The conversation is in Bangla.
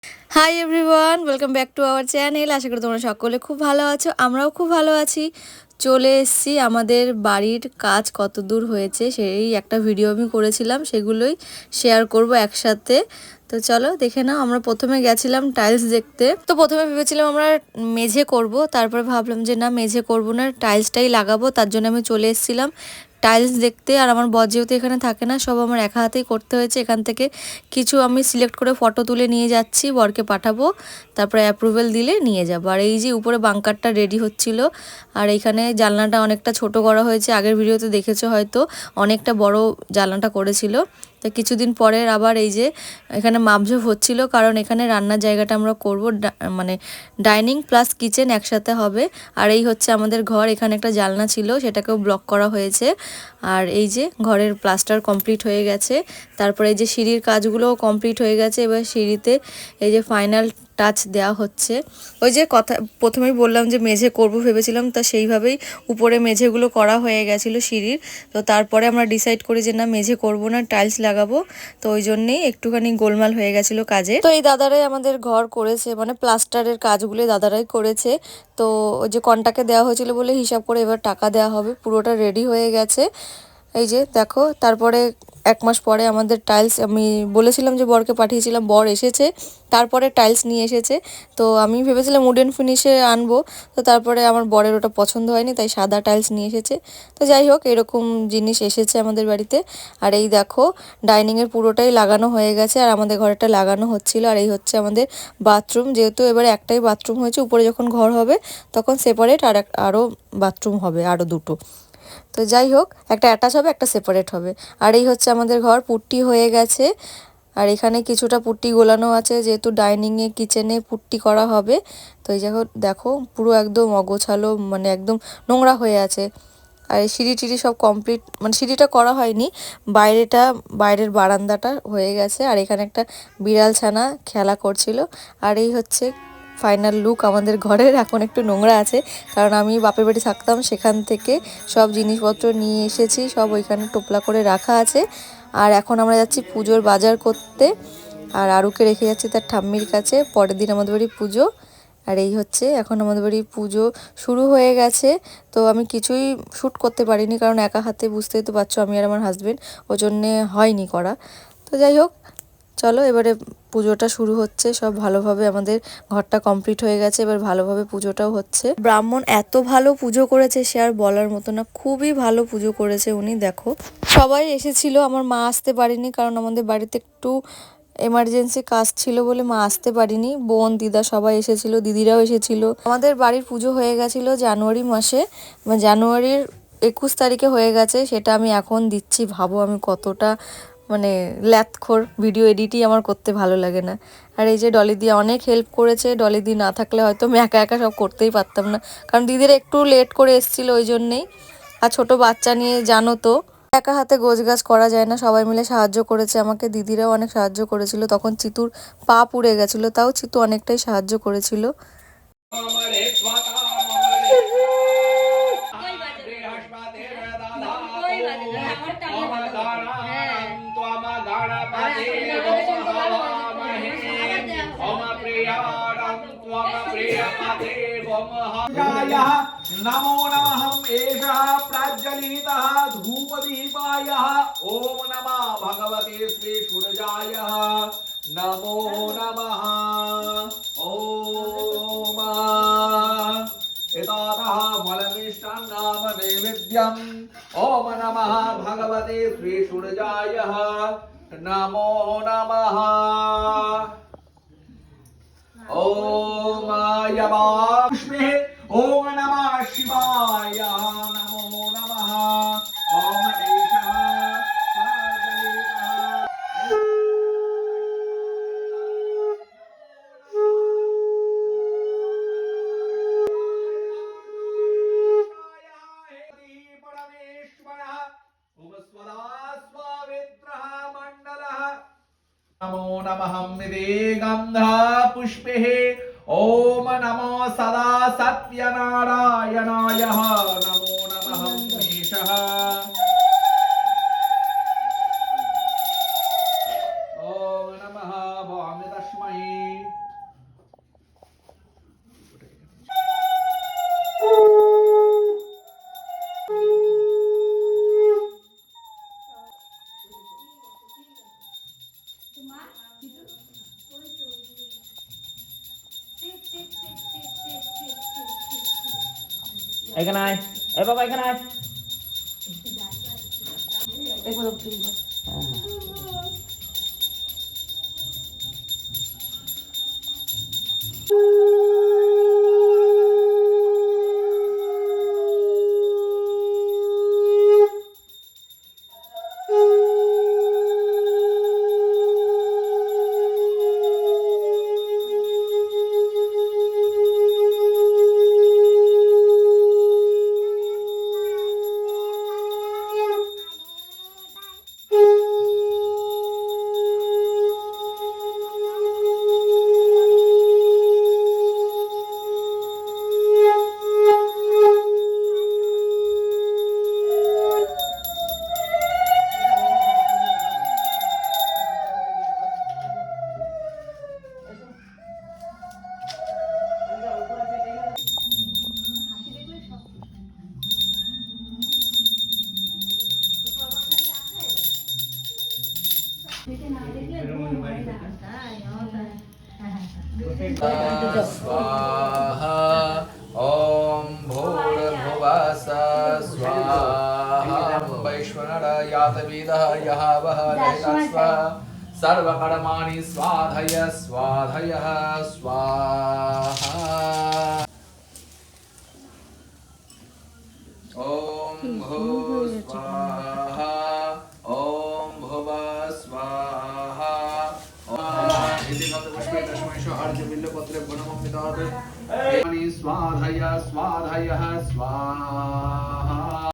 High everyone, welcome back to our channel. আশা করি তোমরা সকলে খুব ভালো আছো, আমরাও খুব ভালো আছি। চলে এসেছি, আমাদের বাড়ির কাজ কত দূর হয়েছে সেই একটা ভিডিও আমি করেছিলাম, সেগুলোই শেয়ার করব একসাথে। তো চলো দেখে নাও। আমরা প্রথমে গেছিলাম টাইলস দেখতে। তো প্রথমে ভেবেছিলাম আমরা মেঝে করব, তারপরে ভাবলাম যে না, মেঝে করব না, টাইলসটাই লাগাবো। তার জন্য আমি চলে এসেছিলাম টাইলস দেখতে। আর আমার বর যেহেতু এখানে থাকে না, সব আমার একা হাতেই করতে হয়েছে। এখান থেকে কিছু আমি সিলেক্ট করে ফটো তুলে নিয়ে যাচ্ছি, বরকে পাঠাবো, তারপরে অ্যাপ্রুভেল দিলে নিয়ে যাবো। আর এই যে উপরে বাঙ্কারটা রেডি হচ্ছিল, আর এইখানে জানলাটা অনেকটা ছোট করা হয়েছে। আগের ভিডিওতে দেখেছো হয়তো, অনেকটা বড় জানলাটা করেছিল। তো কিছুদিন পরের আবার এই যে এখানে মাপঝোপ হচ্ছিল, কারণ এখানে রান্নার জায়গাটা আমরা করব, মানে ডাইনিং প্লাস কিচেন একসাথে হবে। আর এই হচ্ছে আমাদের ঘর। এখানে একটা জানলা ছিল, সেটাকেও ব্লক করা হয়েছে। আর এই যে ঘরের প্লাস্টার কমপ্লিট হয়ে গেছে। তারপরে এই যে সিঁড়ির কাজগুলোও কমপ্লিট হয়ে গেছে। এবার সিঁড়িতে এই যে ফাইনাল টাচ দেওয়া হচ্ছে। ওই যে কথা প্রথমেই বললাম যে মেঝে করব ভেবেছিলাম, তা সেইভাবেই উপরে মেঝেগুলো করা হয়ে গেছিলো সিঁড়ির। তো তারপরে আমরা ডিসাইড করি যে না, মেঝে করব না, টাইলস লাগাবো। তো ওই জন্যেই একটুখানি গোলমাল হয়ে গেছিলো কাজে। তো এই দাদারাই আমাদের ঘর করেছে, মানে প্লাস্টারের কাজগুলো দাদারাই করেছে। তো ওই যে কন্টাকে দেওয়া হয়েছিল বলে হিসাব করে এবার টাকা দেওয়া হবে। পুরোটা রেডি হয়ে গেছে। এই যে দেখো, তারপরে 1 মাস পরে আমাদের টাইলস, আমি বলেছিলাম যে বরকে পাঠিয়েছিলাম, বর এসেছে, তারপরে টাইলস নিয়ে এসেছে। তো আমি ভেবেছিলাম উডেন ফিনিশে আনবো, তো তারপরে আমার বরের ওটা পছন্দ হয়নি, তাই সাদা টাইলস নিয়ে এসেছে। তো যাই হোক, এরকম জিনিস এসেছে আমাদের বাড়িতে। আর এই দেখো, ডাইনিংয়ের পুরোটাই লাগানো হয়ে গেছে, আর আমাদের ঘরেটা লাগানো হচ্ছিল। আর এই হচ্ছে আমাদের বাথরুম। যেহেতু এবারে একটাই বাথরুম হয়েছে, উপরে যখন ঘর হবে তখন সেপারেট আরও বাথরুম হবে, আরও দুটো। তো যাই হোক, একটা অ্যাটাচ হবে, একটা সেপারেট হবে। আর এই হচ্ছে আমাদের ঘর, পুট্টি হয়ে গেছে। আর এখানে কিছুটা পুট্টি গোলানো আছে, যেহেতু ডাইনিংয়ে কিচেনে পুট্টি করা হবে। তো এই দেখো দেখো, পুরো একদম অগোছালো, মানে একদম নোংরা হয়ে আছে। আর এই সিঁড়ি টিড়ি সব কমপ্লিট, মানে সিঁড়িটা করা হয়নি, বাইরের বারান্দাটা হয়ে গেছে। আর এখানে একটা বিড়াল ছানা খেলা করছিল। আর এই হচ্ছে ফাইনাল লুক আমাদের ঘরের। এখন একটু নোংরা আছে, কারণ আমি বাপের বাড়ি থাকতাম, সেখান থেকে সব জিনিসপত্র নিয়ে এসেছি, সব ওইখানে টোপলা করে রাখা আছে। আর এখন আমরা যাচ্ছি পুজোর বাজার করতে। আর আরুকে রেখে যাচ্ছি তার ঠাম্মির কাছে, পরের দিন আমাদের বাড়ি পুজো। আর এই হচ্ছে এখন আমাদের বাড়ি পুজো শুরু হয়ে গেছে। তো আমি কিছুই শ্যুট করতে পারিনি, কারণ একা হাতে, বুঝতেই তো পারছো, আমি আর আমার হাজবেন্ড, ওই জন্যে হয়নি করা। তো যাই হোক, চলো এবারে পুজোটা শুরু হচ্ছে। সব ভালোভাবে আমাদের ঘরটা কমপ্লিট হয়ে গেছে, এবার ভালোভাবে পুজোটাও হচ্ছে। ব্রাহ্মণ এত ভালো পুজো করেছে, সে আর বলার মতো না, খুবই ভালো পুজো করেছে উনি। দেখো, সবাই এসেছিল, আমার মা আসতে পারেনি, কারণ আমাদের বাড়িতে একটু এমার্জেন্সি কাজ ছিল বলে মা আসতে পারিনি। বোন, দিদা সবাই এসেছিল, দিদিরাও এসেছিল। আমাদের বাড়ির পুজো হয়ে গেছিল জানুয়ারি মাসে, জানুয়ারির 21 তারিখে হয়ে গেছে। সেটা আমি এখন দিচ্ছি, ভাবো আমি কতটা মানে ল্যাথখোর, ভিডিও এডিটই আমার করতে ভালো লাগে না। আর এই যে ডলিদি অনেক হেল্প করেছে, ডলিদি না থাকলে হয়তো আমি একা একা সব করতেই পারতাম না, কারণ দিদিরা একটু লেট করে এসেছিল ওই জন্যেই। আর ছোট বাচ্চা নিয়ে জানো তো, একা হাতে গোছগাছ করা যায় না, সবাই মিলে সাহায্য করেছে আমাকে, দিদিরাও অনেক সাহায্য করেছিল। তখন চিতুর পা পুড়ে গেছিলো, তাও চিতু অনেকটাই সাহায্য করেছিল। नमो नमः एषः प्राज्वलितः धूपदीपायः ओम नमः भगवते श्री सूरजाय नमो नमः ओम एतातः फलमिष्टान्नाम नैवेद्यम् ओम नमः भगवते श्री सूरजाय नमो नमः ओम यमाष्मे ओम नमः शिवाय नमो नमः ओम एषः परमेश्वरः ओम स्वदा स्वामित्रः मण्डलः नमो नमः गंधा पुष्पे ओम नमो सदा सत्यनारायणाय नमो नमः ईशः ओम नमः भवामि तस्मै এখানে আয়, এ বাবা এখানে আয়। स्वाहा ॐ भूर्भुवः स्वाहा वैश्वनरयातवेदः यः वः लयिता सर्वकर्माणि स्वाधय स्वाधयः स्वाहा ॐ भूस्वाहा ॐ भुवः स्वाहा इति पुष्पे दशमेषु अर्घ्यबिल्लपत्रे वनमं विदधातु स्वाधय स्वाधयः स्वाहा